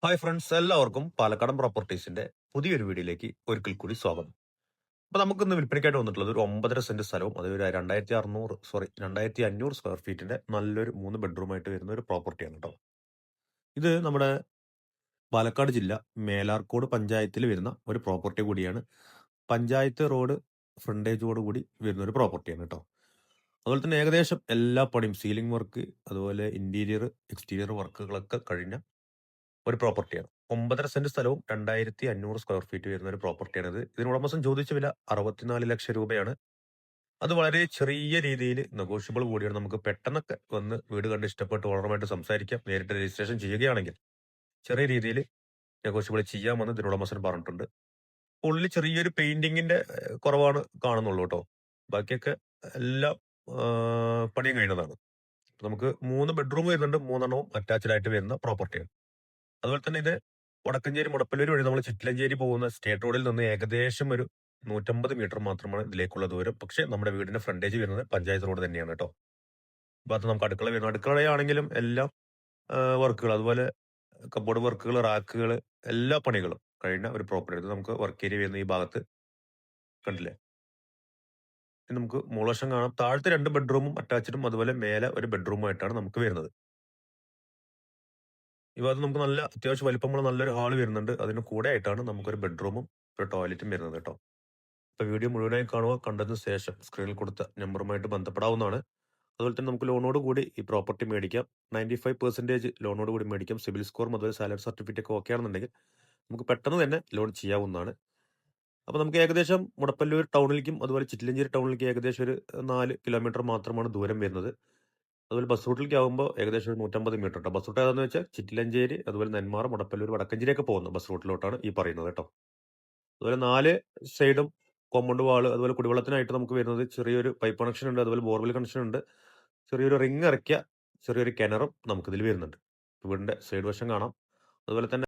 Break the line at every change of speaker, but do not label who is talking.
Hi friends, എല്ലാവർക്കും പാലക്കാടൻ പ്രോപ്പർട്ടീസിന്റെ പുതിയൊരു വീഡിയോയിലേക്ക് ഒരിക്കൽ കൂടി സ്വാഗതം. അപ്പൊ നമുക്കിന്ന് വിൽപ്പനയ്ക്കായിട്ട് വന്നിട്ടുള്ളത് ഒരു 9.5 സെന്റ് സ്ഥലവും അത് ഒരു 2500 സ്ക്വയർ ഫീറ്റിന്റെ നല്ലൊരു 3 ബെഡ്റൂമായിട്ട് വരുന്ന ഒരു പ്രോപ്പർട്ടിയാണ് കേട്ടോ. ഇത് നമ്മുടെ പാലക്കാട് ജില്ല മേലാർക്കോട് പഞ്ചായത്തിൽ വരുന്ന ഒരു പ്രോപ്പർട്ടി കൂടിയാണ്. പഞ്ചായത്ത് റോഡ് ഫ്രണ്ടേജോട് കൂടി വരുന്ന ഒരു പ്രോപ്പർട്ടിയാണ് കേട്ടോ. അതുപോലെ തന്നെ ഏകദേശം എല്ലാ പണിയും സീലിംഗ് വർക്ക് അതുപോലെ ഇന്റീരിയർ എക്സ്റ്റീരിയർ വർക്കുകളൊക്കെ കഴിഞ്ഞ ഒരു പ്രോപ്പർട്ടിയാണ്. 9.5 സെന്റ് സ്ഥലവും 2500 സ്ക്വയർ ഫീറ്റ് വരുന്ന ഒരു പ്രോപ്പർട്ടിയാണിത്. ഇതിന് ഉടമസ്ഥൻ ചോദിച്ച വില 64 ലക്ഷം രൂപയാണ്. അത് വളരെ ചെറിയ രീതിയിൽ നെഗോഷ്യബിൾ കൂടിയാണ്. നമുക്ക് പെട്ടെന്നൊക്കെ വന്ന് വീട് കണ്ട് ഇഷ്ടപ്പെട്ട് ഓണറുമായിട്ട് സംസാരിക്കാം. നേരിട്ട് രജിസ്ട്രേഷൻ ചെയ്യുകയാണെങ്കിൽ ചെറിയ രീതിയിൽ നെഗോഷ്യബിൾ ചെയ്യാമെന്ന് ഇതിന് ഉടമസ്ഥൻ പറഞ്ഞിട്ടുണ്ട്. ഉള്ളിൽ ചെറിയൊരു പെയിന്റിങ്ങിന്റെ കുറവാണ് കാണുന്നുള്ളൂ കേട്ടോ. ബാക്കിയൊക്കെ എല്ലാം പണിയും കഴിഞ്ഞതാണ്. നമുക്ക് 3 ബെഡ്റൂം വരുന്നുണ്ട്. 3 അറ്റാച്ച്ഡ് ആയിട്ട് വരുന്ന പ്രോപ്പർട്ടിയാണ്. അതുപോലെ തന്നെ ഇത് വടക്കഞ്ചേരി മുടപ്പല്ലൂർ വഴി നമ്മൾ ചിറ്റിലഞ്ചേരി പോകുന്ന സ്റ്റേറ്റ് റോഡിൽ നിന്ന് ഏകദേശം ഒരു 150 മീറ്റർ മാത്രമാണ് ഇതിലേക്കുള്ള ദൂരം. പക്ഷെ നമ്മുടെ വീടിന്റെ ഫ്രണ്ടേജ് വരുന്നത് പഞ്ചായത്ത് റോഡ് തന്നെയാണ് കേട്ടോ. ഭാഗത്ത് നമുക്ക് അടുക്കള വരുന്നു. അടുക്കളയാണെങ്കിലും എല്ലാം വർക്കുകൾ അതുപോലെ കബോർഡ് വർക്കുകൾ, റാക്കുകൾ, എല്ലാ പണികളും കഴിഞ്ഞ ഒരു പ്രോപ്പർട്ടി. ഇത് നമുക്ക് വർക്ക് ഏരിയ വരുന്ന ഈ ഭാഗത്ത് കണ്ടില്ലേ. ഇനി നമുക്ക് മുകൾവശം കാണാം. താഴത്തെ 2 ബെഡ്റൂമും അറ്റാച്ച്ഡും അതുപോലെ മേലെ ഒരു ബെഡ്റൂമായിട്ടാണ് നമുക്ക് വരുന്നത്. ഈ ഭാഗത്ത് നമുക്ക് നല്ല അത്യാവശ്യം വലിപ്പമുള്ള നല്ലൊരു ഹാൾ വരുന്നുണ്ട്. അതിന് കൂടെ ആയിട്ടാണ് നമുക്കൊരു ബെഡ്റൂമും ഒരു ടോയ്ലറ്റും വരുന്നത് കേട്ടോ. അപ്പൊ വീഡിയോ മുഴുവനായി കാണുക. കണ്ടതിന് ശേഷം സ്ക്രീനിൽ കൊടുത്ത നമ്പറുമായിട്ട് ബന്ധപ്പെടാവുന്നതാണ്. അതുപോലെ തന്നെ നമുക്ക് ലോണോട് കൂടി ഈ പ്രോപ്പർട്ടി മേടിക്കാം. 95% ലോണോട് കൂടി മേടിക്കാം. സിബിൽ സ്കോറും അതുപോലെ സാലറി സർട്ടിഫിക്കറ്റ് ഒക്കെ ഓക്കെ ആണെന്നുണ്ടെങ്കിൽ നമുക്ക് പെട്ടെന്ന് തന്നെ ലോൺ ചെയ്യാവുന്നതാണ്. അപ്പൊ നമുക്ക് ഏകദേശം മുടപ്പല്ലൂർ ടൗണിലേക്കും അതുപോലെ ചിറ്റിലഞ്ചേരി ടൗണിലേക്ക് ഏകദേശം ഒരു 4 കിലോമീറ്റർ മാത്രമാണ് ദൂരം വരുന്നത്. അതുപോലെ ബസ് റൂട്ടിലേക്ക് ആകുമ്പോൾ ഏകദേശം ഒരു 150 മീറ്റർ കേട്ടോ. ബസ് റൂട്ട് ഏതാണെന്ന് വെച്ചാൽ ചിറ്റിലഞ്ചേരി അതുപോലെ നെന്മാറ മുടപ്പല്ലൂർ വടക്കഞ്ചേരിയൊക്കെ പോകുന്ന ബസ് റൂട്ടിലോട്ടാണ് ഈ പറയുന്നത് കേട്ടോ. അതുപോലെ 4 സൈഡും കോമ്പൗണ്ട് വാള് അതുപോലെ കുടിവെള്ളത്തിനായിട്ട് നമുക്ക് വരുന്നത് ചെറിയൊരു പൈപ്പ് കണക്ഷൻ ഉണ്ട്. അതുപോലെ ബോർവെൽ കണക്ഷൻ ഉണ്ട്. ചെറിയൊരു റിങ് ഇറക്കിയ ചെറിയൊരു കിണറും നമുക്കിതിൽ വരുന്നുണ്ട്. വീടിന്റെ സൈഡ് വശം കാണാം. അതുപോലെ തന്നെ